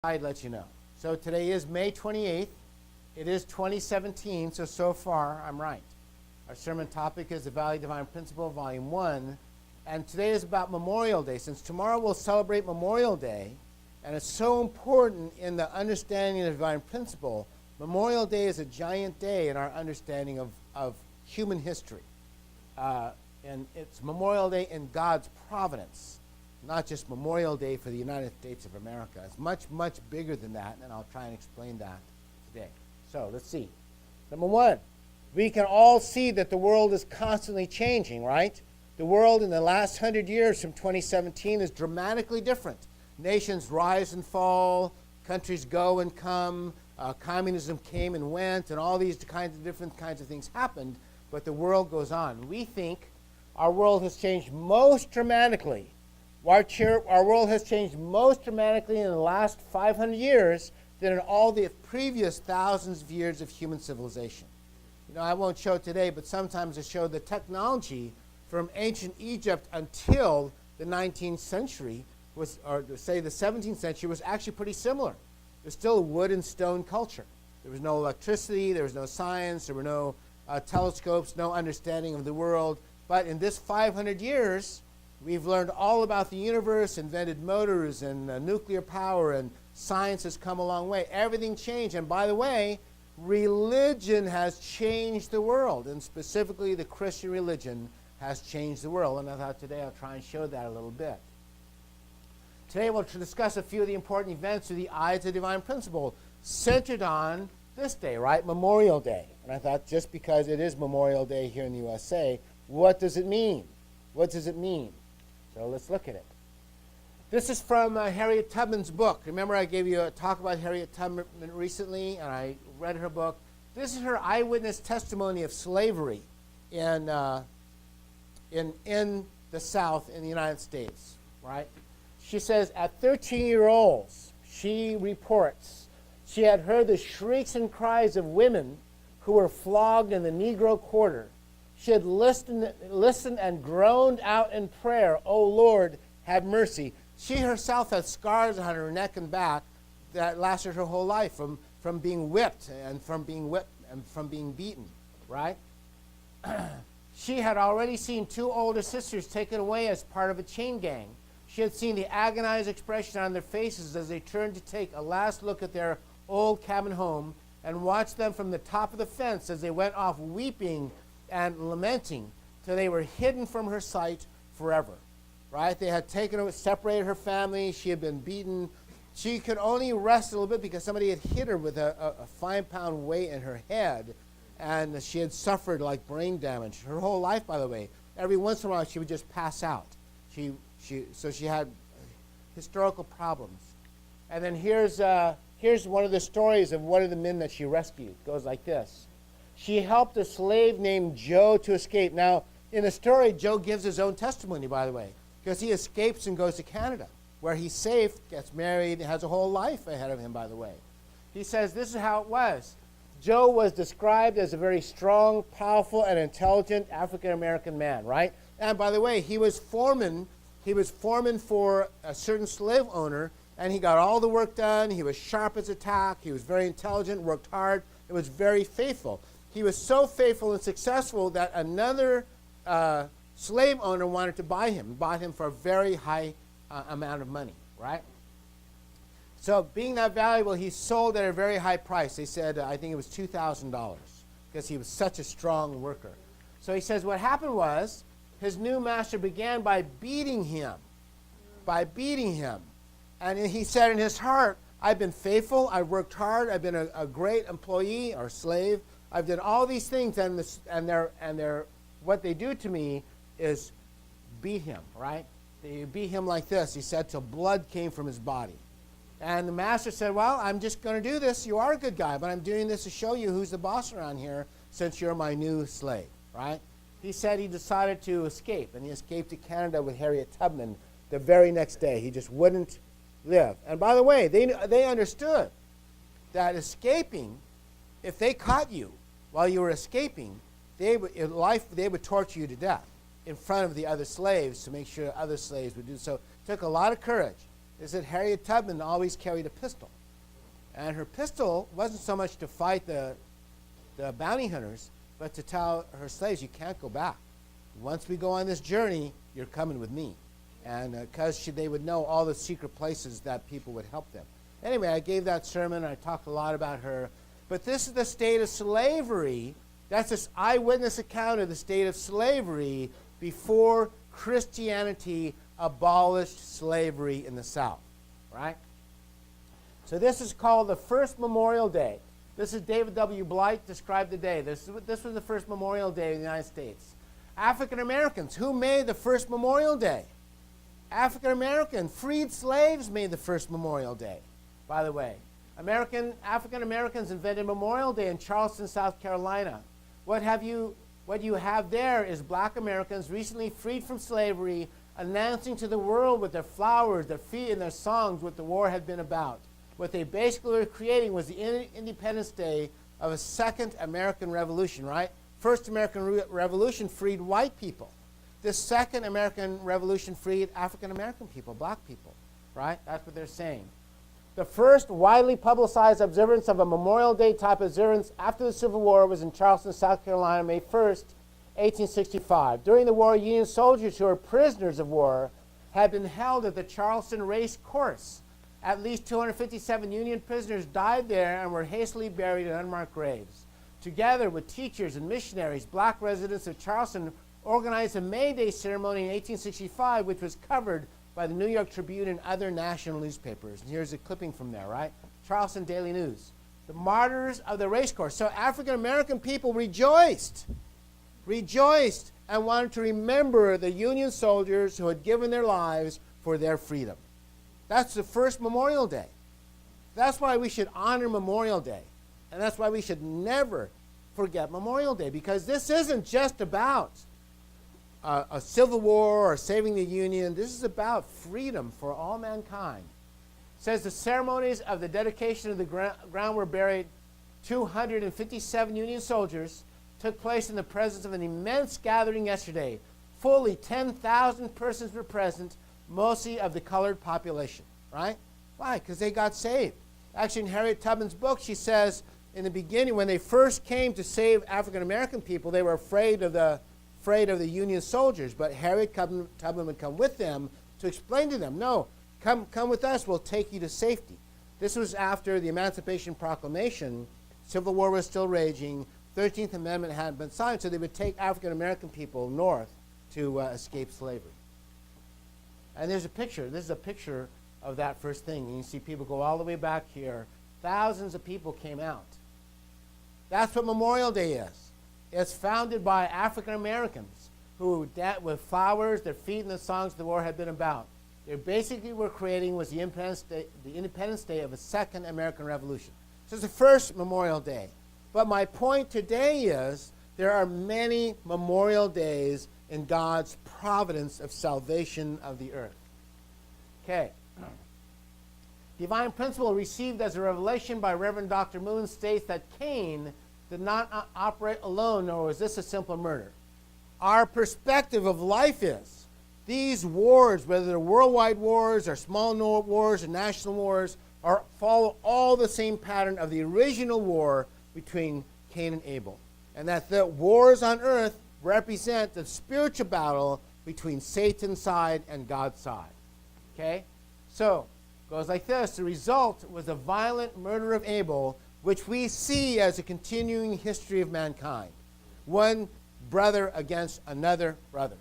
I'd let you know. So today is May 28th. It is 2017, so far I'm right. Our sermon topic is the Valley Divine Principle, Volume 1. And today is about Memorial Day. Since tomorrow we'll celebrate Memorial Day, and it's so important in the understanding of the Divine Principle, Memorial Day is a giant day in our understanding of human history. And it's Memorial Day in God's providence, not just Memorial Day for the United States of America. It's much, much bigger than that, and I'll try and explain that today. So let's see. Number one, we can all see that the world is constantly changing, right? The world in the last 100 years from 2017 is dramatically different. Nations rise and fall, countries go and come, communism came and went, and all these different kinds of things happened, but the world goes on. We think our world has changed most dramatically. Our world has changed most dramatically in the last 500 years than in all the previous thousands of years of human civilization. You know, I won't show today, but sometimes I show the technology from ancient Egypt until the 19th century, or say the 17th century, was actually pretty similar. It was still a wood and stone culture. There was no electricity, there was no science, there were no telescopes, no understanding of the world. But in this 500 years, we've learned all about the universe, invented motors and nuclear power, and science has come a long way. Everything changed. And by the way, religion has changed the world, and specifically the Christian religion has changed the world. And I thought today I'll try and show that a little bit. Today we'll discuss a few of the important events through the eyes of the Divine Principle, centered on this day, right? Memorial Day. And I thought just because it is Memorial Day here in the USA, what does it mean? What does it mean? So let's look at it. This is from Harriet Tubman's book. Remember I gave you a talk about Harriet Tubman recently, and I read her book. This is her eyewitness testimony of slavery in the South in the United States, right? She says, at 13 years old, she reports, she had heard the shrieks and cries of women who were flogged in the Negro quarter. She had listened and groaned out in prayer, "O Lord, have mercy." She herself had scars on her neck and back that lasted her whole life from being whipped and from being beaten, right? She had already seen two older sisters taken away as part of a chain gang. She had seen the agonized expression on their faces as they turned to take a last look at their old cabin home, and watched them from the top of the fence as they went off weeping and lamenting till they were hidden from her sight forever, right? They had separated her family. She had been beaten. She could only rest a little bit because somebody had hit her with a 5-pound weight in her head, and she had suffered like brain damage her whole life, by the way. Every once in a while she would just pass out. So she had historical problems. And then here's one of the stories of one of the men that she rescued. It goes like this. She helped a slave named Joe to escape. Now, in the story, Joe gives his own testimony, by the way, because he escapes and goes to Canada, where he's safe, gets married, has a whole life ahead of him, by the way. He says this is how it was. Joe was described as a very strong, powerful, and intelligent African-American man, right? And by the way, he was foreman for a certain slave owner, and he got all the work done. He was sharp as a tack. He was very intelligent, worked hard, and was very faithful. He was so faithful and successful that another slave owner wanted to buy him, bought him for a very high amount of money, right? So being that valuable, he sold at a very high price. They said, I think it was $2,000, because he was such a strong worker. So he says what happened was his new master began by beating him, And he said in his heart, I've been faithful, I've worked hard, I've been a great employee or slave. I've done all these things, and what they do to me is beat him, right? They beat him like this, he said, till blood came from his body. And the master said, well, I'm just going to do this. You are a good guy, but I'm doing this to show you who's the boss around here since you're my new slave, right? He said he decided to escape, and he escaped to Canada with Harriet Tubman the very next day. He just wouldn't live. And by the way, they understood that escaping, if they caught you while you were escaping, they would torture you to death in front of the other slaves to make sure other slaves would do so. It took a lot of courage. is that Harriet Tubman always carried a pistol. And her pistol wasn't so much to fight the bounty hunters, but to tell her slaves, you can't go back. Once we go on this journey, you're coming with me. And because they would know all the secret places that people would help them. Anyway, I gave that sermon. I talked a lot about her. But this is the state of slavery. That's this eyewitness account of the state of slavery before Christianity abolished slavery in the South, right? So this is called the first Memorial Day. This is David W. Blight described the day. This was the first Memorial Day in the United States. African Americans, who made the first Memorial Day? African American freed slaves made the first Memorial Day, by the way. African Americans invented Memorial Day in Charleston, South Carolina. What you have there is black Americans recently freed from slavery, announcing to the world with their flowers, their feet, and their songs what the war had been about. What they basically were creating was the Independence Day of a second American Revolution, right? First American Revolution freed white people. The second American Revolution freed African American people, black people, right? That's what they're saying. The first widely publicized observance of a Memorial Day type observance after the Civil War was in Charleston, South Carolina, May 1st, 1865. During the war, Union soldiers who were prisoners of war had been held at the Charleston Race Course. At least 257 Union prisoners died there and were hastily buried in unmarked graves. Together with teachers and missionaries, black residents of Charleston organized a May Day ceremony in 1865, which was covered by the New York Tribune and other national newspapers. And here's a clipping from there, right? Charleston Daily News. The martyrs of the race course. So African American people rejoiced and wanted to remember the Union soldiers who had given their lives for their freedom. That's the first Memorial Day. That's why we should honor Memorial Day. And that's why we should never forget Memorial Day, because this isn't just about a civil war or saving the Union. This is about freedom for all mankind. It says the ceremonies of the dedication of the ground were buried. 257 Union soldiers took place in the presence of an immense gathering yesterday. Fully 10,000 persons were present, mostly of the colored population, right? Why? Because they got saved. Actually, in Harriet Tubman's book, she says in the beginning, when they first came to save African American people, they were afraid of the Union soldiers. But Harriet Tubman would come with them to explain to them, no, come with us, we'll take you to safety. This was after the Emancipation Proclamation. Civil War was still raging. 13th Amendment hadn't been signed, so they would take African American people north to escape slavery. And there's a picture. This is a picture of that first thing. And you see people go all the way back here. Thousands of people came out. That's what Memorial Day is. It's founded by African Americans who, with flowers, their feet, and the songs the war had been about. They basically were creating was the Independence Day of a second American Revolution. So it's the first Memorial Day. But my point today is there are many Memorial Days in God's providence of salvation of the earth. Okay. Divine principle received as a revelation by Reverend Dr. Moon states that Cain did not operate alone, nor was this a simple murder. Our perspective of life is these wars, whether they're worldwide wars or small wars or national wars, follow all the same pattern of the original war between Cain and Abel. And that the wars on earth represent the spiritual battle between Satan's side and God's side. Okay? So, it goes like this. The result was a violent murder of Abel, which we see as a continuing history of mankind. One brother against another brother.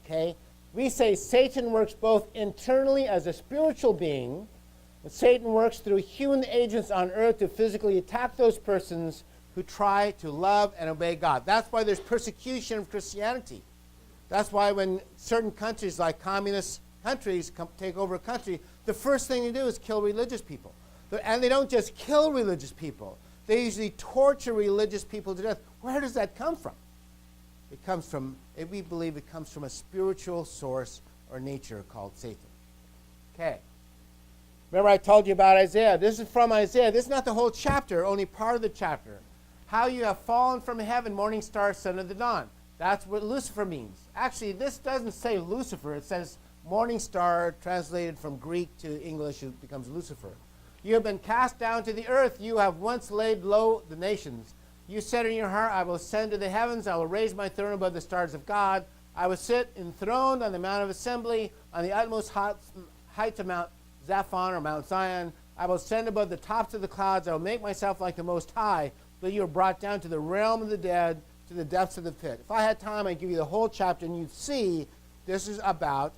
Okay? We say Satan works both internally as a spiritual being, and Satan works through human agents on earth to physically attack those persons who try to love and obey God. That's why there's persecution of Christianity. That's why when certain countries like communist countries take over a country, the first thing they do is kill religious people. And they don't just kill religious people. They usually torture religious people to death. Where does that come from? It comes from, we believe it comes from a spiritual source or nature called Satan. Okay. Remember I told you about Isaiah. This is from Isaiah. This is not the whole chapter, only part of the chapter. How you have fallen from heaven, morning star, son of the dawn. That's what Lucifer means. Actually, this doesn't say Lucifer. It says morning star, translated from Greek to English, it becomes Lucifer. You have been cast down to the earth. You have once laid low the nations. You said in your heart, I will ascend to the heavens. I will raise my throne above the stars of God. I will sit enthroned on the Mount of Assembly, on the utmost heights of Mount Zaphon or Mount Zion. I will ascend above the tops of the clouds. I will make myself like the Most High, but you are brought down to the realm of the dead, to the depths of the pit. If I had time, I'd give you the whole chapter, and you'd see this is about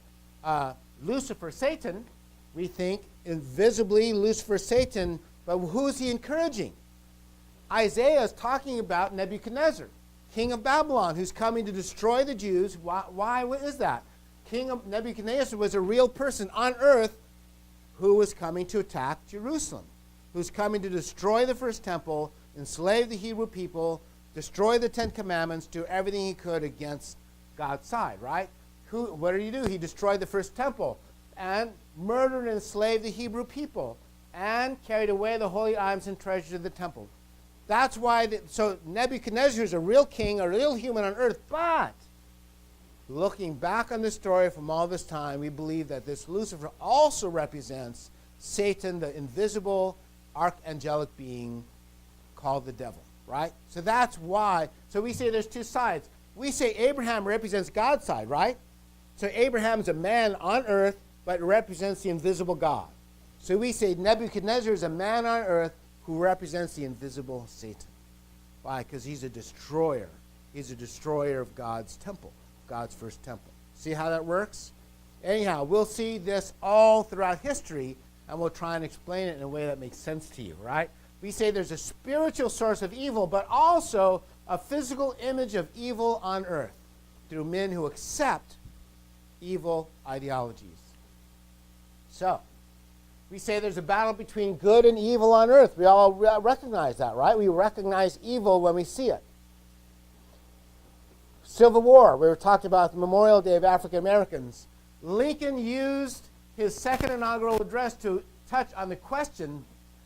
Lucifer, Satan. We think invisibly Lucifer, Satan, but who's he encouraging? Isaiah is talking about Nebuchadnezzar, king of Babylon, who's coming to destroy the Jews. Why is that? Nebuchadnezzar was a real person on earth who was coming to attack Jerusalem, who's coming to destroy the first temple, enslave the Hebrew people, destroy the Ten Commandments, do everything he could against God's side, right? What did he do? He destroyed the first temple and murdered and enslaved the Hebrew people and carried away the holy items and treasures of the temple. That's why, so Nebuchadnezzar is a real king, a real human on earth, but looking back on the story from all this time, we believe that this Lucifer also represents Satan, the invisible archangelic being called the devil, right? So that's why, so we say there's two sides. We say Abraham represents God's side, right? So Abraham's a man on earth, but represents the invisible God. So we say Nebuchadnezzar is a man on earth who represents the invisible Satan. Why? Because he's a destroyer. He's a destroyer of God's temple, God's first temple. See how that works? Anyhow, we'll see this all throughout history, and we'll try and explain it in a way that makes sense to you, right? We say there's a spiritual source of evil, but also a physical image of evil on earth through men who accept evil ideologies. So, we say there's a battle between good and evil on earth. We all recognize that, right? We recognize evil when we see it. Civil War, we were talking about the Memorial Day of African Americans. Lincoln used his second inaugural address to touch on the question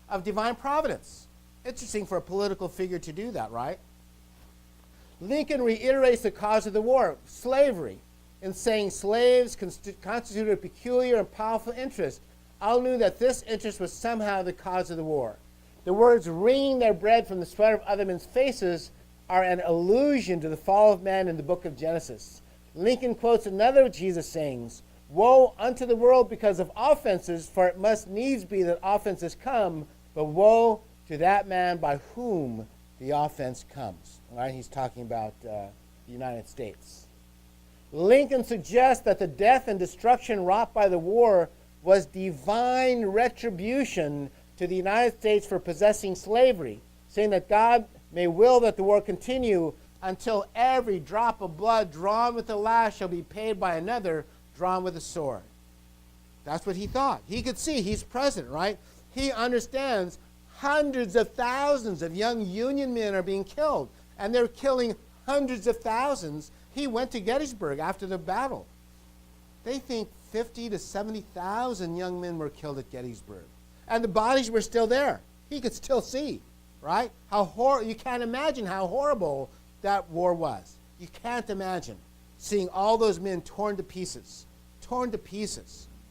of divine providence. Interesting for a political figure to do that, right? Lincoln reiterates the cause of the war, slavery, in saying slaves constituted a peculiar and powerful interest. All knew that this interest was somehow the cause of the war. The words wringing their bread from the sweat of other men's faces are an allusion to the fall of man in the book of Genesis. Lincoln quotes another of Jesus' sayings, "Woe unto the world because of offenses, for it must needs be that offenses come, but woe to that man by whom the offense comes." All right, he's talking about the United States. Lincoln suggests that the death and destruction wrought by the war was divine retribution to the United States for possessing slavery, saying that God may will that the war continue until every drop of blood drawn with the lash shall be paid by another drawn with a sword. That's what he thought. He could see, he's president, right? He understands hundreds of thousands of young Union men are being killed, and they're killing hundreds of thousands. He went to Gettysburg after the battle. They think 50 to 70,000 young men were killed at Gettysburg, and the bodies were still there. He could still see, right? You can't imagine how horrible that war was. You can't imagine seeing all those men torn to pieces,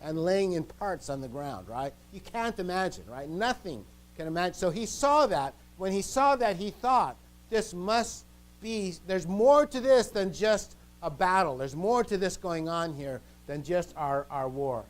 and laying in parts on the ground, right? You can't imagine, right? Nothing can imagine. So he saw that. When he saw that, he thought, this must be, there's more to this than just a battle. There's more to this going on here than just our war.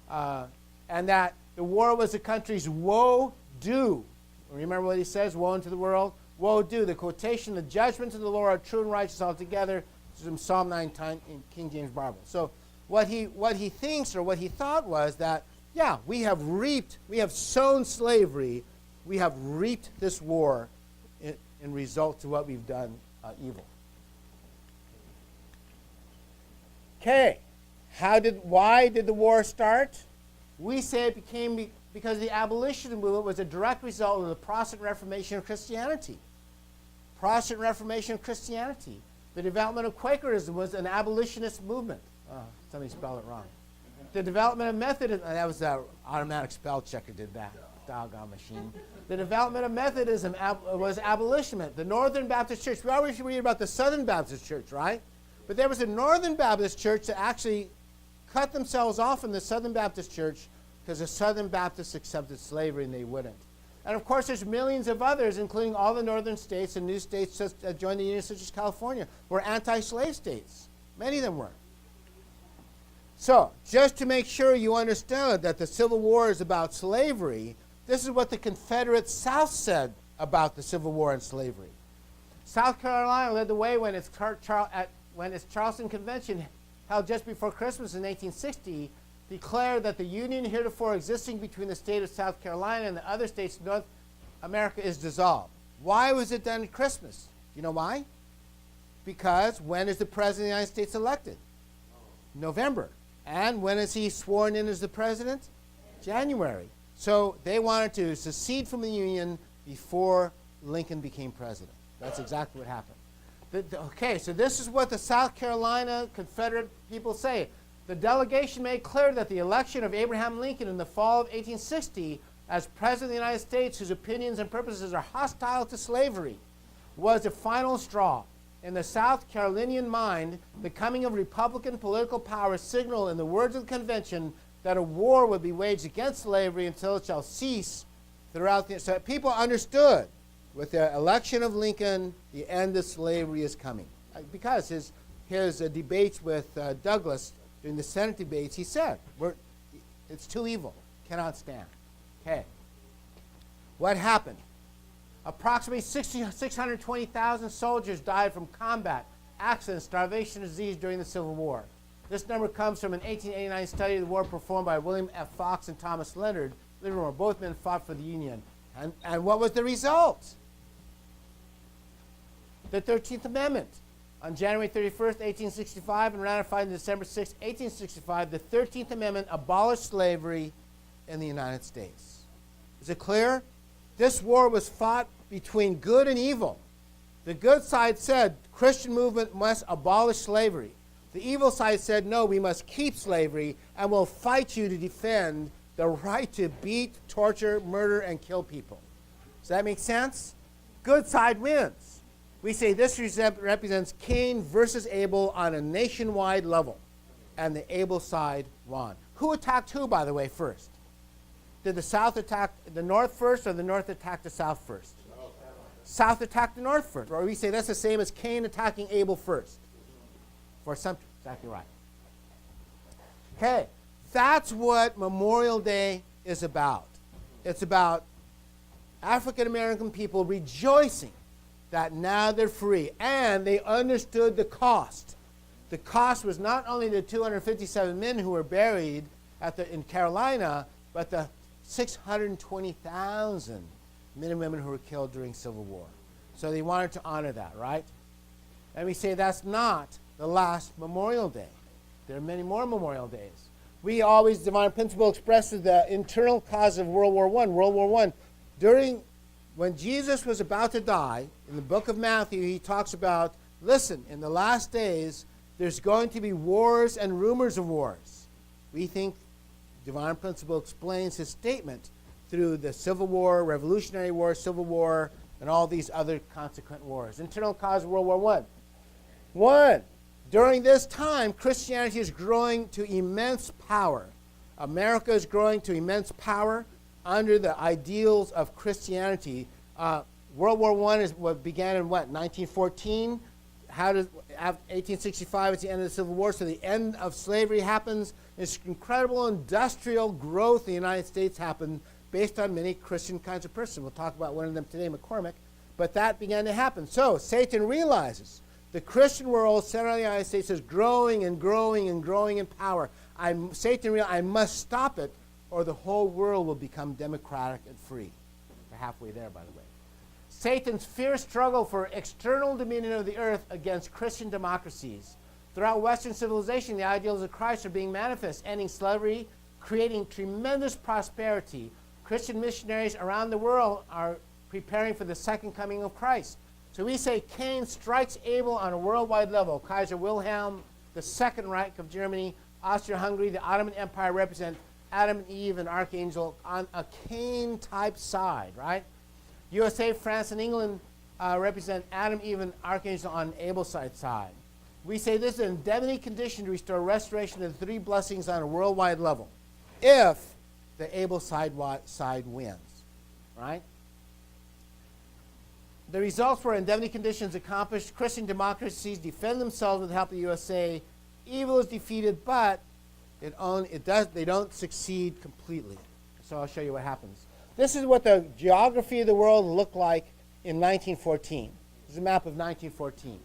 And that the war was the country's woe due. Remember what he says, woe unto the world? Woe due. The quotation, the judgments of the Lord are true and righteous altogether. This is from Psalm 9 in King James Bible. So what he thinks or what he thought was that, yeah, we have sown slavery, we have reaped this war in result to what we've done evil. Okay, why did the war start? We say it became because the abolition movement was a direct result of the Protestant Reformation of Christianity. Protestant Reformation of Christianity. The development of Quakerism was an abolitionist movement. Oh, somebody spelled it wrong. The development of Methodism, that was the automatic spell checker did that. Doggone machine. The development of Methodism was abolitionist. The Northern Baptist Church, we always read about the Southern Baptist Church, right? But there was a Northern Baptist Church that actually cut themselves off from the Southern Baptist Church because the Southern Baptists accepted slavery and they wouldn't. And of course, there's millions of others, including all the northern states and new states that joined the Union, such as California, were anti-slave states. Many of them were. So, just to make sure you understood that the Civil War is about slavery, this is what the Confederate South said about the Civil War and slavery. South Carolina led the way when its Charleston Convention, held just before Christmas in 1860, declared that the union heretofore existing between the state of South Carolina and the other states of North America is dissolved. Why was it done at Christmas? You know why? Because when is the President of the United States elected? November. And when is he sworn in as the President? January. So they wanted to secede from the Union before Lincoln became President. That's exactly what happened. Okay, so this is what the South Carolina Confederate people say. The delegation made clear that the election of Abraham Lincoln in the fall of 1860 as President of the United States, whose opinions and purposes are hostile to slavery, was the final straw. In the South Carolinian mind, the coming of Republican political power signaled, in the words of the convention, that a war would be waged against slavery until it shall cease throughout the... So people understood, with the election of Lincoln, the end of slavery is coming. Because his debates with Douglas, during the Senate debates, he said, it's too evil, cannot stand. Okay. What happened? Approximately 620,000 soldiers died from combat, accidents, starvation, and disease during the Civil War. This number comes from an 1889 study of the war performed by William F. Fox and Thomas Leonard. Both men fought for the Union. And what was the result? The 13th Amendment. On January 31st, 1865, and ratified on December 6, 1865, the 13th Amendment abolished slavery in the United States. Is it clear? This war was fought between good and evil. The good side said, Christian movement must abolish slavery. The evil side said, no, we must keep slavery, and we'll fight you to defend the right to beat, torture, murder, and kill people. Does that make sense? Good side wins. We say this represents Cain versus Abel on a nationwide level, and the Abel side won. Who attacked who, by the way, first? Did the South attack the North first, or the North attack the South first? South attacked the North first. Or we say that's the same as Cain attacking Abel first. For some, exactly right. Okay, that's what Memorial Day is about. It's about African American people rejoicing that now they're free, and they understood the cost. The cost was not only the 257 men who were buried in Carolina, but the 620,000 men and women who were killed during Civil War. So they wanted to honor that, right? And we say that's not the last Memorial Day. There are many more Memorial Days. We always, Divine Principle expresses the internal cause of World War I. World War I, when Jesus was about to die, in the book of Matthew, he talks about, listen, in the last days, there's going to be wars and rumors of wars. We think Divine Principle explains his statement through the Civil War, Revolutionary War, Civil War, and all these other consequent wars. Internal cause of World War I. One, during this time, Christianity is growing to immense power. America is growing to immense power under the ideals of Christianity. World War I is what began in what, 1914? 1865 is the end of the Civil War, so the end of slavery happens. This incredible industrial growth in the United States happened based on many Christian kinds of persons. We'll talk about one of them today, McCormick. But that began to happen. So Satan realizes the Christian world, centered on the United States, is growing and growing and growing in power. Satan realizes I must stop it, or the whole world will become democratic and free. We're halfway there, by the way. Satan's fierce struggle for external dominion of the earth against Christian democracies. Throughout Western civilization, the ideals of Christ are being manifest, ending slavery, creating tremendous prosperity. Christian missionaries around the world are preparing for the second coming of Christ. So we say Cain strikes Abel on a worldwide level. Kaiser Wilhelm, the Second Reich of Germany, Austria-Hungary, the Ottoman Empire represent Adam and Eve and Archangel on a Cain-type side, right? USA, France, and England represent Adam, Eve, and Archangel on Abel's side. We say this is an indemnity condition to restore restoration of the three blessings on a worldwide level if the able side wins, right? The results were indemnity conditions accomplished. Christian democracies defend themselves with the help of the USA. Evil is defeated, but they don't succeed completely. So I'll show you what happens. This is what the geography of the world looked like in 1914. This is a map of 1914,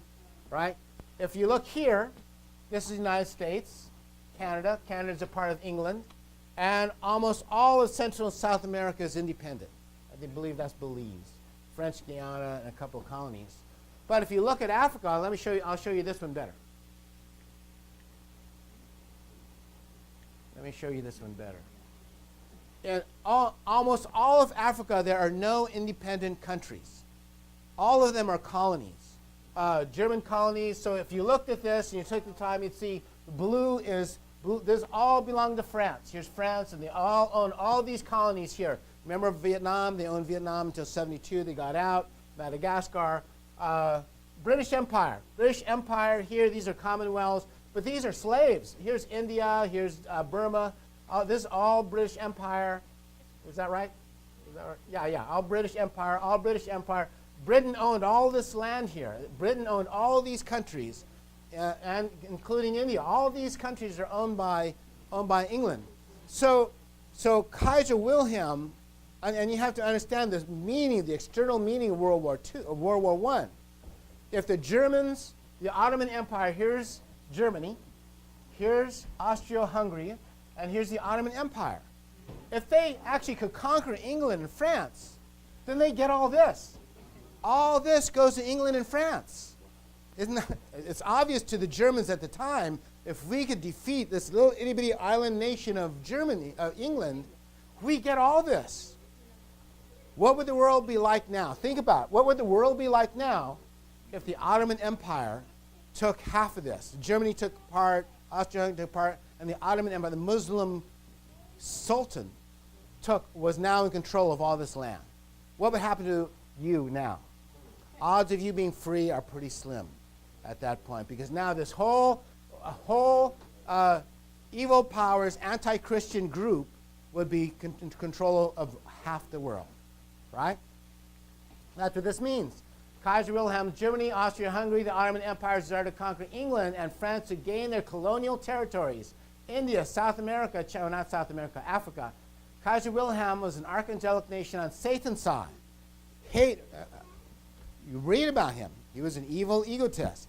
right? If you look here, this is the United States, Canada. Canada is a part of England. And almost all of Central and South America is independent. I believe that's Belize, French Guiana, and a couple of colonies. But if you look at Africa, I'll show you this one better. Let me show you this one better. In almost all of Africa, there are no independent countries. All of them are colonies, German colonies. So if you looked at this and you took the time, you'd see blue. This all belong to France. Here's France, and they all own all these colonies here. Remember Vietnam? They owned Vietnam until 72. They got out. Madagascar. British Empire. British Empire here. These are commonwealths, but these are slaves. Here's India. Here's Burma. This is all British Empire. Is that right? Yeah. All British Empire. All British Empire. Britain owned all this land here. Britain owned all these countries, and including India. All these countries are owned by England. So Kaiser Wilhelm, and you have to understand this meaning, the external meaning of World War I. If the Germans, the Ottoman Empire, here's Germany, here's Austria-Hungary, and here's the Ottoman Empire. If they actually could conquer England and France, then they get all this. All this goes to England and France. It's obvious to the Germans at the time, if we could defeat this little itty-bitty island nation of England, we get all this. What would the world be like now? Think about it. What would the world be like now if the Ottoman Empire took half of this? Germany took part, Austria took part, and the Ottoman Empire, the Muslim Sultan, was now in control of all this land. What would happen to you now? Odds of you being free are pretty slim at that point, because now this whole evil powers, anti-Christian group would be in control of half the world, right? That's what this means. Kaiser Wilhelm, Germany, Austria-Hungary, the Ottoman Empire started to conquer England and France to gain their colonial territories. India, South America, not South America, Africa. Kaiser Wilhelm was an archangelic nation on Satan's side. You read about him. He was an evil egotist.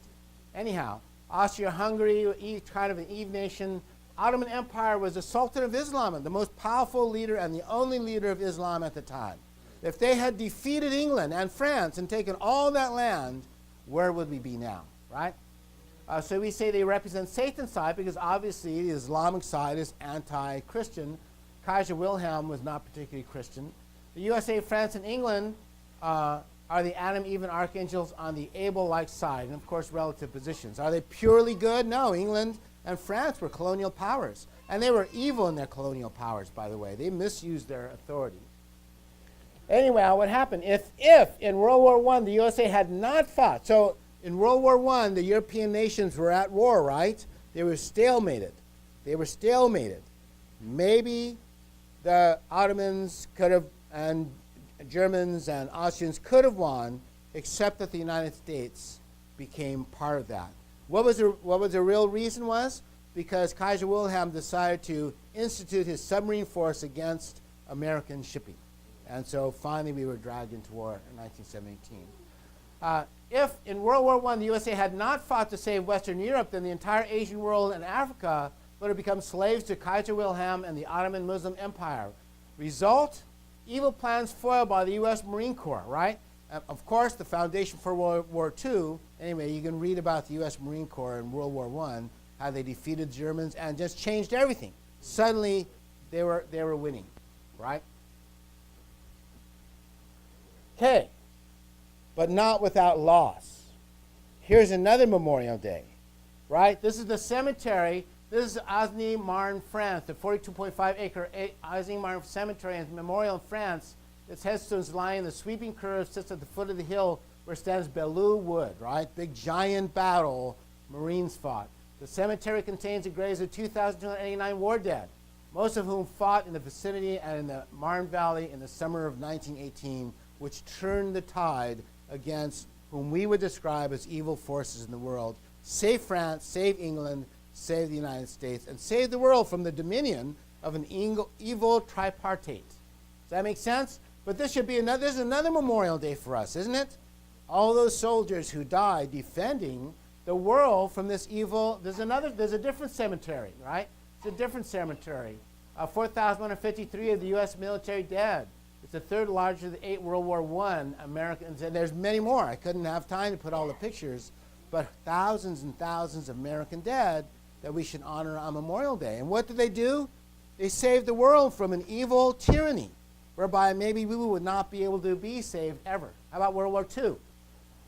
Anyhow, Austria-Hungary, kind of an Eve nation. Ottoman Empire was the Sultan of Islam, the most powerful leader and the only leader of Islam at the time. If they had defeated England and France and taken all that land, where would we be now, right? So we say they represent Satan's side because obviously the Islamic side is anti-Christian. Kaiser Wilhelm was not particularly Christian. The USA, France, and England are the Adam, Eve, and archangels on the Abel-like side, and of course relative positions. Are they purely good? No. England and France were colonial powers, and they were evil in their colonial powers, by the way. They misused their authority. Anyway, what happened? If in World War I the USA had not fought, so in World War I the European nations were at war, right? They were stalemated. Maybe the Ottomans could have, and Germans and Austrians could have won, except that the United States became part of that. What was the real reason was? Because Kaiser Wilhelm decided to institute his submarine force against American shipping. And so finally we were dragged into war in 1917. If in World War I the USA had not fought to save Western Europe, then the entire Asian world and Africa would have become slaves to Kaiser Wilhelm and the Ottoman Muslim Empire. Result? Evil plans foiled by the U.S. Marine Corps, right? Of course, the foundation for World War II, anyway, you can read about the U.S. Marine Corps in World War I, how they defeated Germans and just changed everything. Suddenly, they were winning, right? Okay, but not without loss. Here's another Memorial Day, right? This is the cemetery. This is Aisne-Marne, France, the 42.5-acre Aisne-Marne Cemetery and Memorial in France. Its headstones lie in the sweeping curve, sits at the foot of the hill where stands Belleau Wood, right? Big giant battle Marines fought. The cemetery contains the graves of 2,289 war dead, most of whom fought in the vicinity and in the Marne Valley in the summer of 1918, which turned the tide against whom we would describe as evil forces in the world. Save France, save England, save the United States, and save the world from the dominion of an evil tripartite. Does that make sense? But this should be another Memorial Day for us, isn't it? All those soldiers who died defending the world from this evil. There's a different cemetery, right? It's a different cemetery. 4,153 of the U.S. military dead. It's the third largest of the 8 World War I Americans, and there's many more. I couldn't have time to put all the pictures, but thousands and thousands of American dead that we should honor on Memorial Day. And what did they do? They saved the world from an evil tyranny, whereby maybe we would not be able to be saved ever. How about World War II?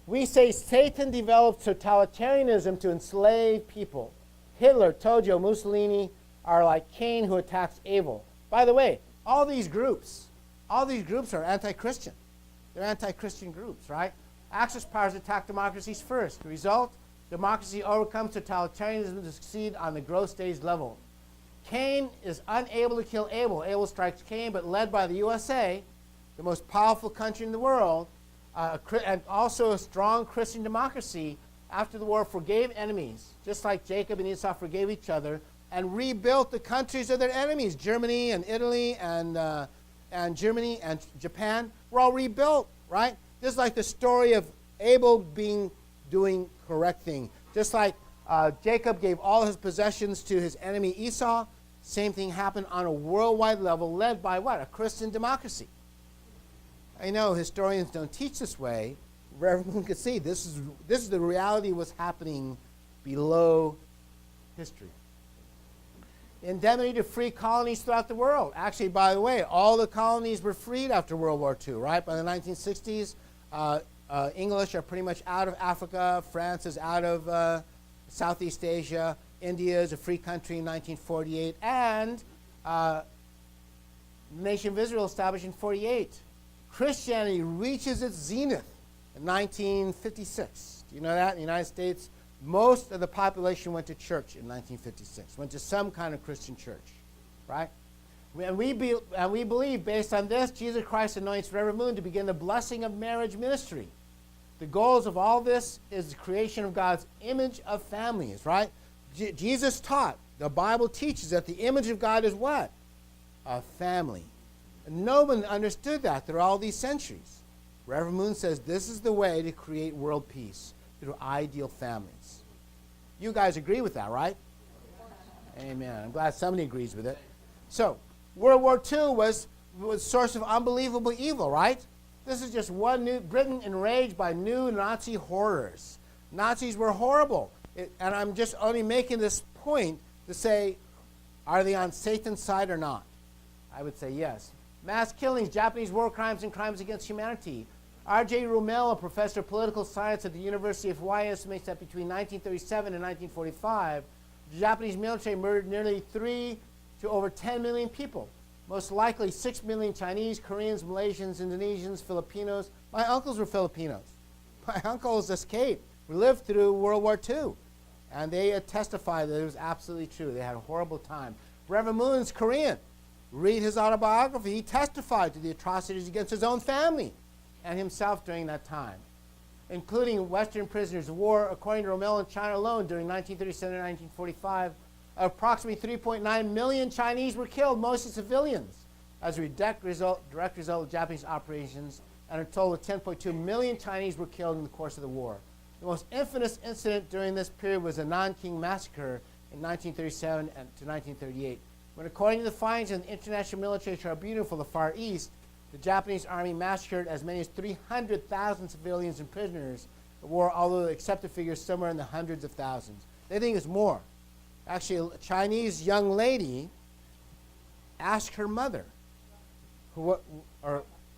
We say Satan developed totalitarianism to enslave people. Hitler, Tojo, Mussolini are like Cain who attacks Abel. By the way, all these groups are anti-Christian. They're anti-Christian groups, right? Axis powers attack democracies first. The result, democracy overcomes totalitarianism to succeed on the growth stage level. Cain is unable to kill Abel. Abel strikes Cain, but led by the USA, the most powerful country in the world, and also a strong Christian democracy, after the war forgave enemies, just like Jacob and Esau forgave each other, and rebuilt the countries of their enemies. Germany and Italy and Germany and Japan were all rebuilt, right? Just like the story of Abel doing correct thing. Just like Jacob gave all his possessions to his enemy Esau, same thing happened on a worldwide level, led by what? A Christian democracy. I know historians don't teach this way. Everyone could see this is the reality of what's happening below history. Indemnity to free colonies throughout the world. Actually, by the way, all the colonies were freed after World War II, right? By the 1960s, English are pretty much out of Africa. France is out of Southeast Asia. India is a free country in 1948. And the nation of Israel established in 1948. Christianity reaches its zenith in 1956. Do you know that? In the United States, most of the population went to church in 1956, went to some kind of Christian church, right? And we believe, based on this, Jesus Christ anoints Reverend Moon to begin the blessing of marriage ministry. The goals of all this is the creation of God's image of families, right? Jesus taught, the Bible teaches that the image of God is what? A family. And no one understood that through all these centuries. Reverend Moon says this is the way to create world peace, through ideal families. You guys agree with that, right? Amen. I'm glad somebody agrees with it. So, World War II was a source of unbelievable evil, right? This is just one new Britain enraged by new Nazi horrors. Nazis were horrible. And I'm just only making this point to say, are they on Satan's side or not? I would say yes. Mass killings, Japanese war crimes, and crimes against humanity. R.J. Rumel, a professor of political science at the University of Hawaii, estimates that between 1937 and 1945, the Japanese military murdered nearly 3 to over 10 million people. Most likely 6 million Chinese, Koreans, Malaysians, Indonesians, Filipinos. My uncles were Filipinos. My uncles escaped. We lived through World War II. And they testified that it was absolutely true. They had a horrible time. Reverend Moon's Korean. Read his autobiography. He testified to the atrocities against his own family and himself during that time, including Western prisoners of war. According to Rommel, in China alone, during 1937 and 1945, approximately 3.9 million Chinese were killed, mostly civilians, as a direct result of Japanese operations, and a total of 10.2 million Chinese were killed in the course of the war. The most infamous incident during this period was the Nanking Massacre in 1937 to 1938, when, according to the findings of the International Military Tribunal for the Far East, the Japanese army massacred as many as 300,000 civilians and prisoners of war, although they accept the figures somewhere in the hundreds of thousands. They think it's more. Actually, a Chinese young lady asked her mother, or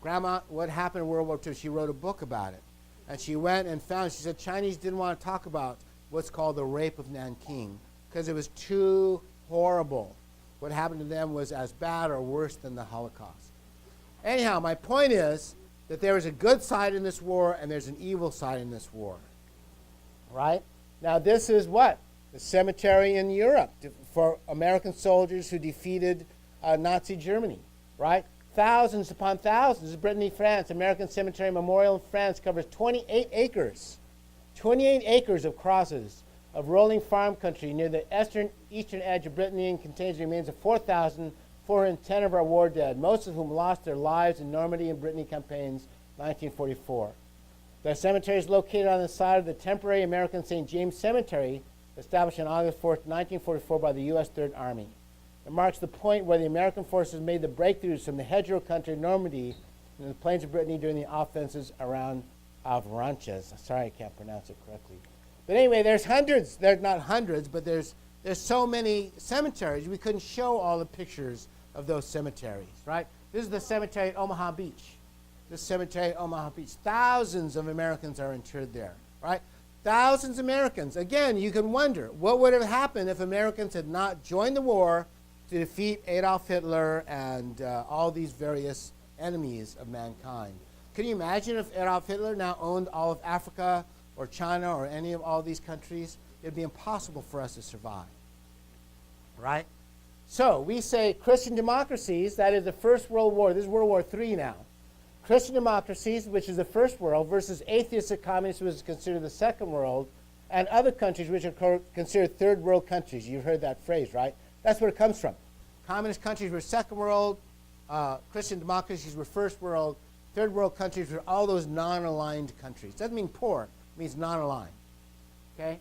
grandma, what happened in World War II. She wrote a book about it. And she went and found, she said Chinese didn't want to talk about what's called the rape of Nanking because it was too horrible. What happened to them was as bad or worse than the Holocaust. Anyhow, my point is that there is a good side in this war and there's an evil side in this war. Right? Now this is what? The cemetery in Europe for American soldiers who defeated Nazi Germany, right? Thousands upon thousands. Brittany, France. American Cemetery Memorial in France covers 28 acres. 28 acres of crosses of rolling farm country near the eastern edge of Brittany and contains the remains of 4,410 of our war dead, most of whom lost their lives in Normandy and Brittany campaigns 1944. The cemetery is located on the side of the temporary American St. James Cemetery, established on August 4, 1944 by the U.S. Third Army. It marks the point where the American forces made the breakthroughs from the hedgerow country of Normandy and the plains of Brittany during the offenses around Avranches. Sorry, I can't pronounce it correctly. But anyway, there's hundreds. There's not hundreds, but there's so many cemeteries. We couldn't show all the pictures of those cemeteries, right? This is the cemetery at Omaha Beach. This cemetery at Omaha Beach. Thousands of Americans are interred there, right? Thousands of Americans. Again, you can wonder, what would have happened if Americans had not joined the war to defeat Adolf Hitler and all these various enemies of mankind? Can you imagine if Adolf Hitler now owned all of Africa or China or any of all these countries? It would be impossible for us to survive, right? So we say Christian democracies, that is the First World War. This is World War III now. Christian democracies, which is the first world, versus atheistic communists, which is considered the second world, and other countries which are considered third world countries. You've heard that phrase, right? That's where it comes from. Communist countries were second world, Christian democracies were first world, third world countries were all those non-aligned countries. Doesn't mean poor, it means non-aligned. Okay?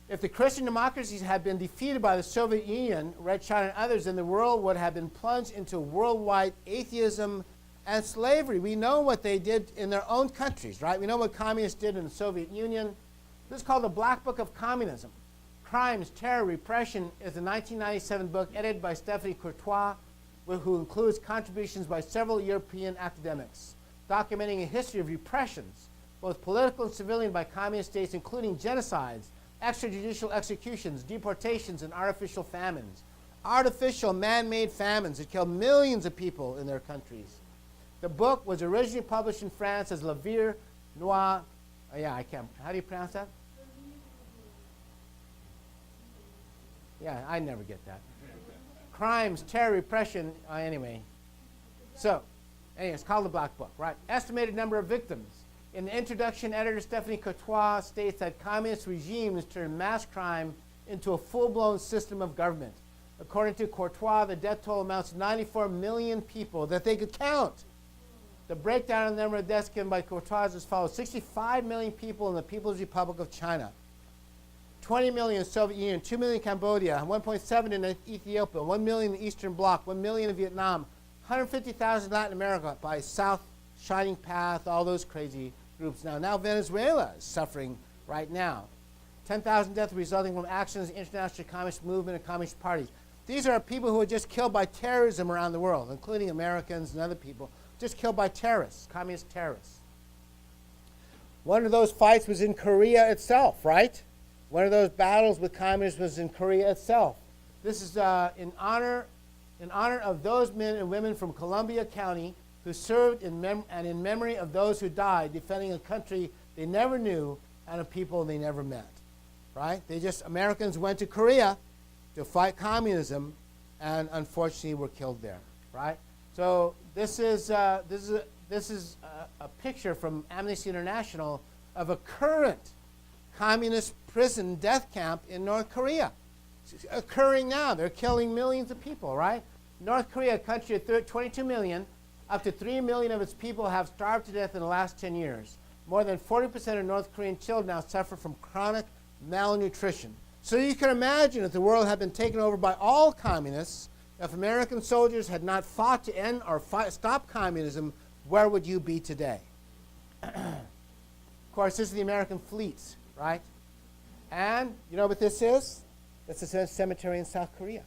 If the Christian democracies had been defeated by the Soviet Union, Red China and others, then the world would have been plunged into worldwide atheism and slavery. We know what they did in their own countries, right? We know what communists did in the Soviet Union. This is called the Black Book of Communism. Crimes, Terror, Repression is a 1997 book edited by Stephanie Courtois, who includes contributions by several European academics, documenting a history of repressions, both political and civilian, by communist states, including genocides, extrajudicial executions, deportations, and artificial famines. Artificial, man-made famines that killed millions of people in their countries. The book was originally published in France as Le Vir Noir. Oh, yeah, I can't. How do you pronounce that? Yeah, I never get that. Crimes, Terror, Repression. Anyway. So, it's called the Black Book, right? Estimated number of victims. In the introduction, editor Stephanie Courtois states that communist regimes turn mass crime into a full-blown system of government. According to Courtois, the death toll amounts to 94 million people that they could count. The breakdown of the number of deaths given by Courtois is as follows: 65 million people in the People's Republic of China, 20 million in the Soviet Union, 2 million in Cambodia, 1.7 in Ethiopia, 1 million in the Eastern Bloc, 1 million in Vietnam, 150,000 in Latin America by South, Shining Path, all those crazy groups now. Now Venezuela is suffering right now. 10,000 deaths resulting from actions of the international communist movement and communist parties. These are people who were just killed by terrorism around the world, including Americans and other people, just killed by terrorists, communist terrorists. One of those fights was in Korea itself, right? One of those battles with communists was in Korea itself. This is in honor of those men and women from Columbia County who served in memory of those who died defending a country they never knew and a people they never met, right? Americans went to Korea to fight communism and unfortunately were killed there, right? So this is a picture from Amnesty International of a current communist prison death camp in North Korea. It's occurring now. They're killing millions of people, right? North Korea, a country of 22 million, up to 3 million of its people have starved to death in the last 10 years. More than 40% of North Korean children now suffer from chronic malnutrition. So you can imagine if the world had been taken over by all communists, if American soldiers had not fought to end or stop communism, where would you be today? Of course, this is the American fleets, right? And you know what this is? This is a cemetery in South Korea.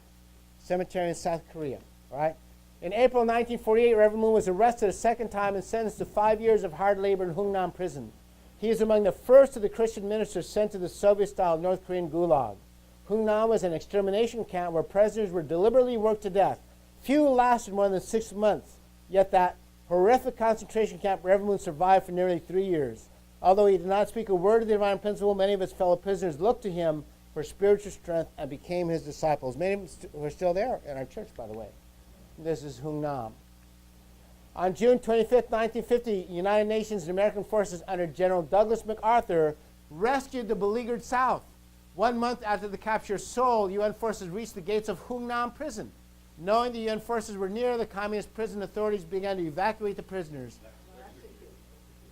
Cemetery in South Korea, right? In April 1948, Reverend Moon was arrested a second time and sentenced to 5 years of hard labor in Hungnam prison. He is among the first of the Christian ministers sent to the Soviet-style North Korean gulag. Hungnam was an extermination camp where prisoners were deliberately worked to death. Few lasted more than 6 months, yet that horrific concentration camp Reverend Moon survived for nearly 3 years. Although he did not speak a word of the divine principle, many of his fellow prisoners looked to him for spiritual strength and became his disciples. Many of them are still there in our church, by the way. This is Hung Nam. On June 25th, 1950, United Nations and American forces under General Douglas MacArthur rescued the beleaguered South. 1 month after the capture of Seoul, UN forces reached the gates of Hung Nam prison. Knowing the UN forces were near, the communist prison authorities began to evacuate the prisoners.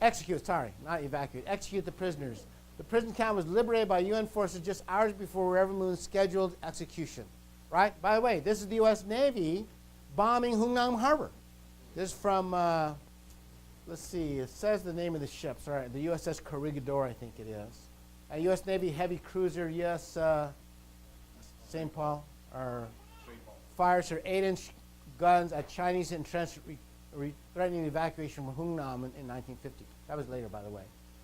Execute the prisoners. The prison camp was liberated by UN forces just hours before Reverend Moon's scheduled execution. Right? By the way, this is the U.S. Navy bombing Hung Nam Harbor. This is from, let's see, it says the name of the ship. Sorry, the USS Corregidor, I think it is. A U.S. Navy heavy cruiser, St. Paul, fires her 8-inch guns at Chinese entrenched threatening the evacuation from Hung Nam in 1950. That was later, by the way.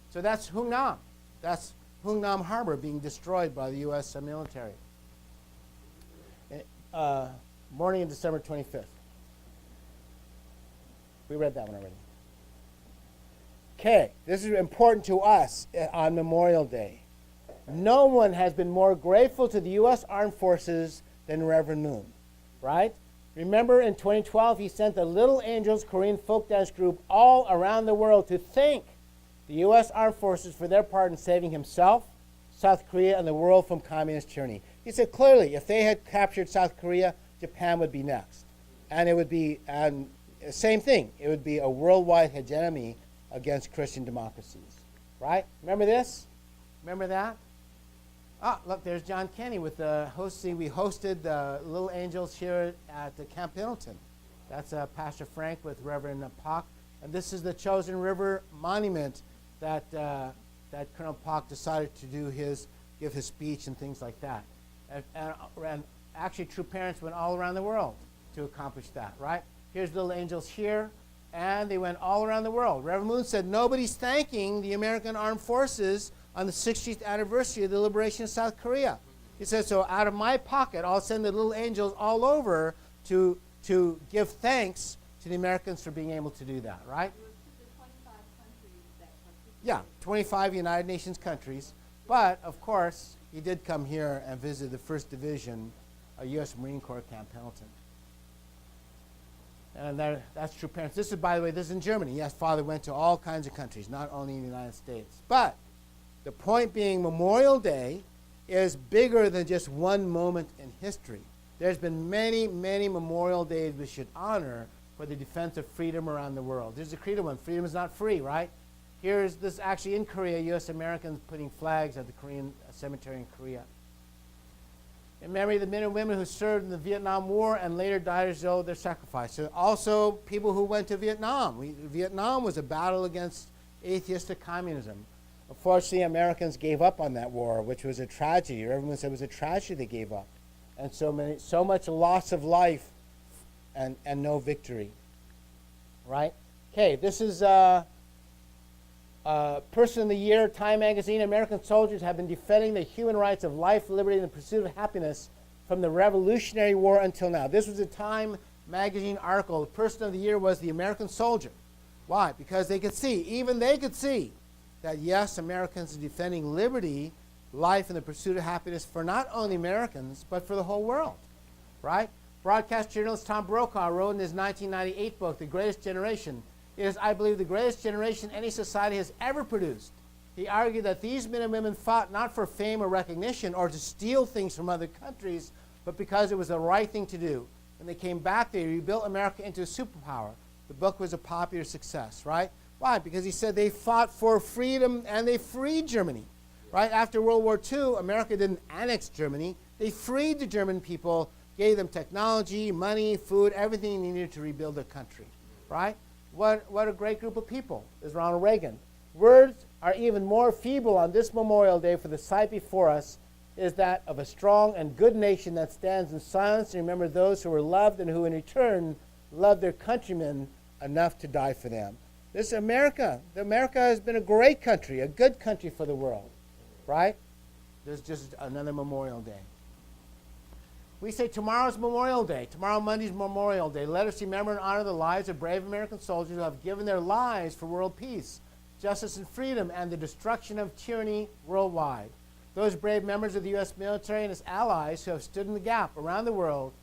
So that's Hung Nam. That's Hung Nam Harbor being destroyed by the U.S. military. Morning of December 25th. We read that one already. Okay, this is important to us on Memorial Day. No one has been more grateful to the U.S. Armed Forces than Reverend Moon, right? Remember in 2012, he sent the Little Angels Korean folk dance group all around the world to thank the U.S. Armed Forces for their part in saving himself, South Korea, and the world from communist tyranny. He said clearly, if they had captured South Korea, Japan would be next. And it would be, same thing, it would be a worldwide hegemony against Christian democracies. Right? Remember this? Remember that? Ah, look, there's John Kenny with the hosting. We hosted the Little Angels here at Camp Pendleton. That's Pastor Frank with Reverend Pak. And this is the Chosen River Monument that Colonel Pak decided to give his speech and things like that. And actually, true parents went all around the world to accomplish that, right? Here's Little Angels here, and they went all around the world. Reverend Moon said, nobody's thanking the American Armed Forces on the 60th anniversary of the liberation of South Korea. He said, so out of my pocket, I'll send the Little Angels all over to give thanks to the Americans for being able to do that, right? Yeah, 25 United Nations countries. But, of course, he did come here and visit the 1st Division of U.S. Marine Corps Camp Pendleton. And that's true parents. This is, by the way, this is in Germany. Yes, Father went to all kinds of countries, not only in the United States. But the point being, Memorial Day is bigger than just one moment in history. There's been many, many Memorial Days we should honor for the defense of freedom around the world. There's a credo one. Freedom is not free, right? Here's this actually in Korea, U.S. Americans putting flags at the Korean cemetery in Korea. In memory of the men and women who served in the Vietnam War and later died as though their sacrifice. So also people who went to Vietnam. Vietnam was a battle against atheistic communism. Unfortunately, Americans gave up on that war, which was a tragedy. Everyone said it was a tragedy they gave up. And so much loss of life and no victory. Right? Okay, this is Person of the Year, Time Magazine. American soldiers have been defending the human rights of life, liberty, and the pursuit of happiness from the Revolutionary War until now. This was a Time Magazine article. The Person of the Year was the American soldier. Why? Because they could see, even they could see, that yes, Americans are defending liberty, life, and the pursuit of happiness for not only Americans, but for the whole world. Right? Broadcast journalist Tom Brokaw wrote in his 1998 book, The Greatest Generation, it is, I believe, the greatest generation any society has ever produced. He argued that these men and women fought not for fame or recognition or to steal things from other countries, but because it was the right thing to do. When they came back, they rebuilt America into a superpower. The book was a popular success, right? Why? Because he said they fought for freedom and they freed Germany. Right? After World War II, America didn't annex Germany. They freed the German people, gave them technology, money, food, everything they needed to rebuild their country. Right? What a great group of people is Ronald Reagan. Words are even more feeble on this Memorial Day, for the sight before us is that of a strong and good nation that stands in silence and remembers those who were loved and who in return loved their countrymen enough to die for them. This is America. America has been a great country, a good country for the world. Right? There's just another Memorial Day. We say tomorrow's Memorial Day. Tomorrow, Monday's Memorial Day. Let us remember and honor the lives of brave American soldiers who have given their lives for world peace. justice, and freedom, and the destruction of tyranny worldwide. Those brave members of the U.S. military and its allies who have stood in the gap around the world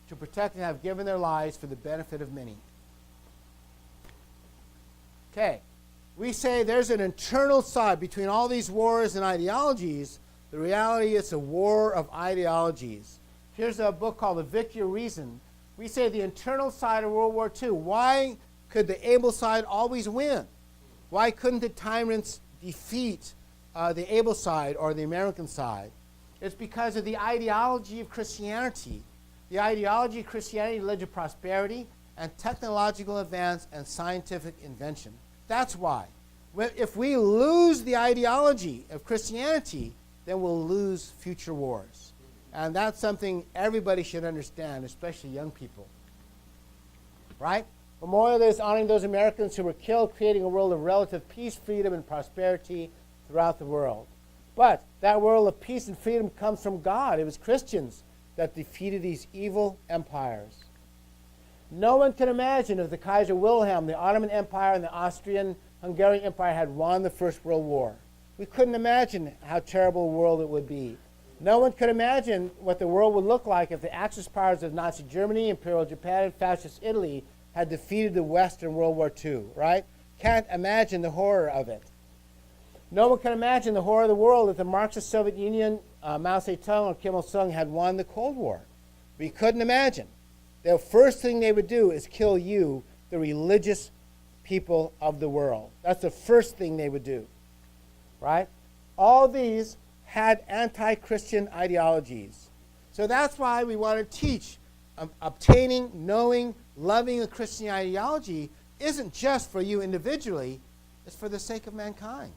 to protect and have given their lives for the benefit of many. Okay, we say there's an internal side between all these wars and ideologies. The reality is a war of ideologies. Here's a book called The Victory of Reason. We say the internal side of World War II. Why could the able side always win? Why couldn't the tyrants defeat the able side or the American side? It's because of the ideology of Christianity. The ideology of Christianity led to prosperity and technological advance and scientific invention. That's why. If we lose the ideology of Christianity, then we'll lose future wars. And that's something everybody should understand, especially young people. Right? Memorial Day is honoring those Americans who were killed, creating a world of relative peace, freedom, and prosperity throughout the world. But that world of peace and freedom comes from God. It was Christians that defeated these evil empires. No one can imagine if the Kaiser Wilhelm, the Ottoman Empire, and the Austrian-Hungarian Empire had won the First World War. We couldn't imagine how terrible a world it would be. No one could imagine what the world would look like if the Axis powers of Nazi Germany, Imperial Japan, and Fascist Italy had defeated the West in World War II, right? Can't imagine the horror of it. No one can imagine the horror of the world if the Marxist Soviet Union, Mao Zedong, or Kim Il-sung had won the Cold War. We couldn't imagine. The first thing they would do is kill you, the religious people of the world. That's the first thing they would do, right? All these had anti-Christian ideologies. So that's why we want to teach obtaining, knowing, loving a Christian ideology isn't just for you individually, it's for the sake of mankind.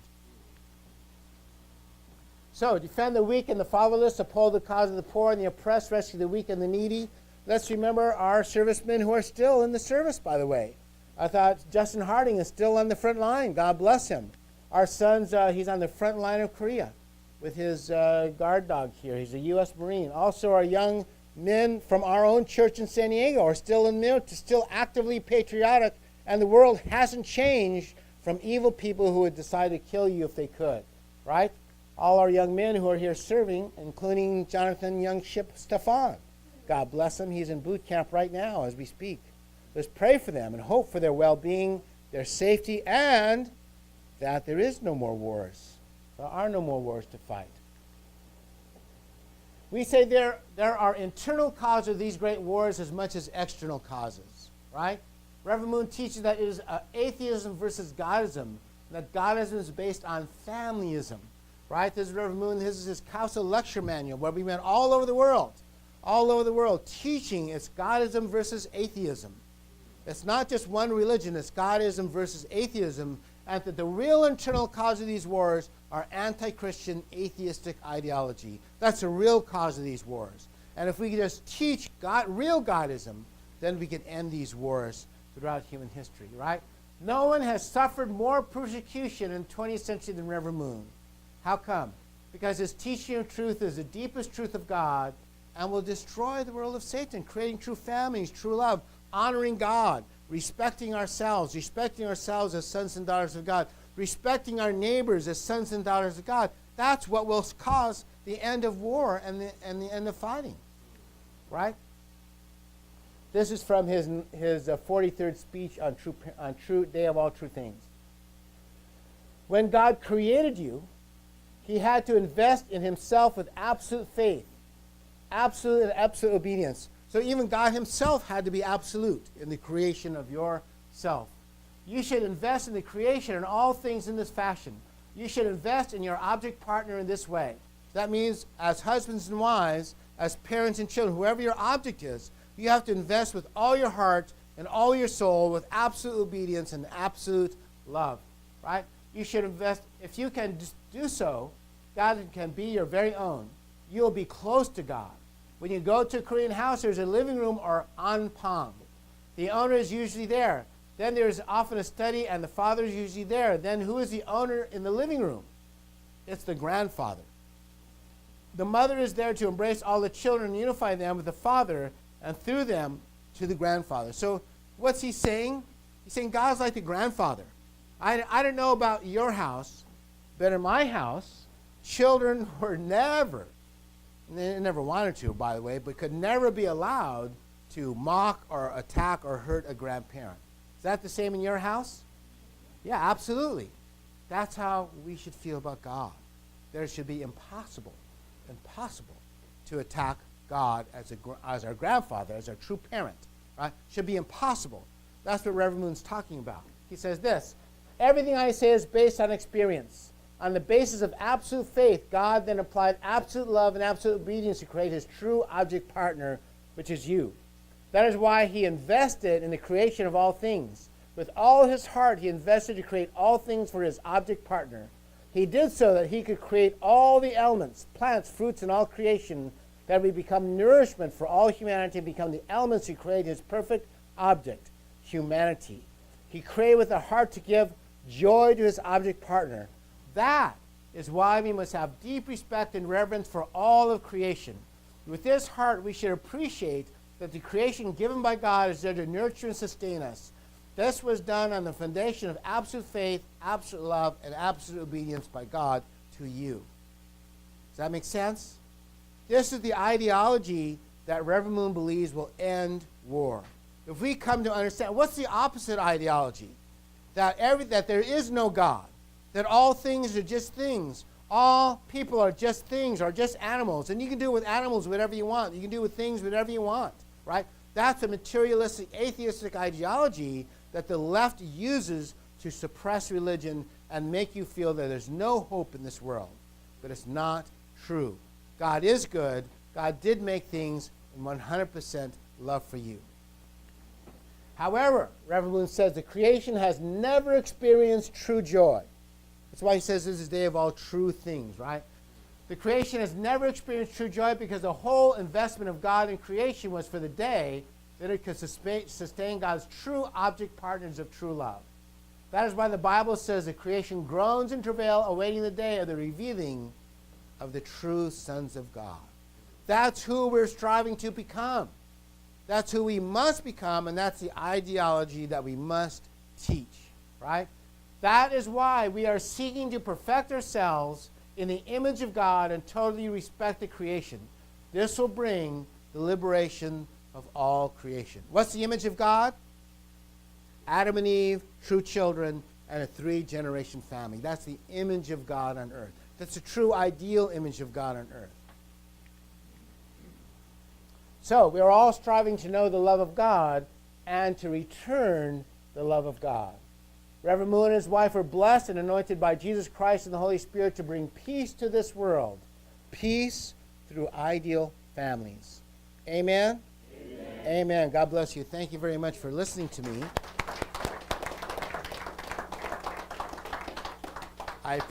So, defend the weak and the fatherless, uphold the cause of the poor and the oppressed, rescue the weak and the needy. Let's remember our servicemen who are still in the service, by the way. I thought Justin Harding is still on the front line. God bless him. Our son's, he's on the front line of Korea with his guard dog here. He's a U.S. Marine. Also, our young men from our own church in San Diego are still in the military, still actively patriotic, and the world hasn't changed from evil people who would decide to kill you if they could, right? All our young men who are here serving, including Jonathan Young Ship Stefan. God bless him. He's in boot camp right now as we speak. Let's pray for them and hope for their well-being, their safety, and that there is no more wars. There are no more wars to fight. We say there are internal causes of these great wars as much as external causes, right? Reverend Moon teaches that it is atheism versus Godism, that Godism is based on familyism, right? This is Reverend Moon. This is his council lecture manual where we went all over the world, teaching it's Godism versus atheism. It's not just one religion, it's Godism versus atheism, and that the real internal cause of these wars are anti-Christian atheistic ideology. That's the real cause of these wars. And if we could just teach real Godism, then we could end these wars throughout human history, right? No one has suffered more persecution in the 20th century than Reverend Moon. How come? Because his teaching of truth is the deepest truth of God and will destroy the world of Satan, creating true families, true love, honoring God, respecting ourselves as sons and daughters of God, respecting our neighbors as sons and daughters of God. That's what will cause the end of war and the end of fighting, right? This is from his 43rd speech on true Day of All True Things. When God created you, he had to invest in himself with absolute faith, absolute obedience. So even God himself had to be absolute in the creation of yourself. You should invest in the creation and all things in this fashion. You should invest in your object partner in this way. That means as husbands and wives, as parents and children, whoever your object is, you have to invest with all your heart and all your soul with absolute obedience and absolute love, right? You should invest. If you can do so, God can be your very own. You'll be close to God. When you go to a Korean house, there's a living room or anpang. The owner is usually there. Then there's often a study, and the father is usually there. Then who is the owner in the living room? It's the grandfather. The mother is there to embrace all the children and unify them with the father, and through them to the grandfather. So what's he saying? He's saying God's like the grandfather. I don't know about your house, but in my house, children were never, they never wanted to, by the way, but could never be allowed to mock or attack or hurt a grandparent. Is that the same in your house? Yeah, absolutely. That's how we should feel about God. There should be impossible to attack God as our grandfather, as our true parent. Right? Should be impossible. That's what Reverend Moon's talking about. He says this, everything I say is based on experience. On the basis of absolute faith, God then applied absolute love and absolute obedience to create his true object partner, which is you. That is why he invested in the creation of all things. With all his heart, he invested to create all things for his object partner. He did so that he could create all the elements, plants, fruits, and all creation that would become nourishment for all humanity and become the elements to create his perfect object, humanity. He created with a heart to give joy to his object partner. That is why we must have deep respect and reverence for all of creation. With this heart, we should appreciate that the creation given by God is there to nurture and sustain us. This was done on the foundation of absolute faith, absolute love, and absolute obedience by God to you. Does that make sense? This is the ideology that Reverend Moon believes will end war. If we come to understand, what's the opposite ideology? That there is no God, that all things are just things. All people are just things, or just animals. And you can do with animals whatever you want. You can do with things whatever you want, right? That's a materialistic, atheistic ideology that the left uses to suppress religion and make you feel that there's no hope in this world. But it's not true. God is good. God did make things in 100% love for you. However, Reverend Moon says the creation has never experienced true joy. That's why he says this is the day of all true things, right? The creation has never experienced true joy because the whole investment of God in creation was for the day that it could sustain God's true object partners of true love. That is why the Bible says the creation groans in travail, awaiting the day of the revealing of the true sons of God. That's who we're striving to become. That's who we must become, and that's the ideology that we must teach, right? That is why we are seeking to perfect ourselves in the image of God and totally respect the creation. This will bring the liberation of all creation. What's the image of God? Adam and Eve, true children, and a 3-generation family. That's the image of God on earth. That's the true ideal image of God on earth. So we are all striving to know the love of God and to return the love of God. Reverend Moon and his wife are blessed and anointed by Jesus Christ and the Holy Spirit to bring peace to this world. Peace through ideal families. Amen? Amen. God bless you. Thank you very much for listening to me.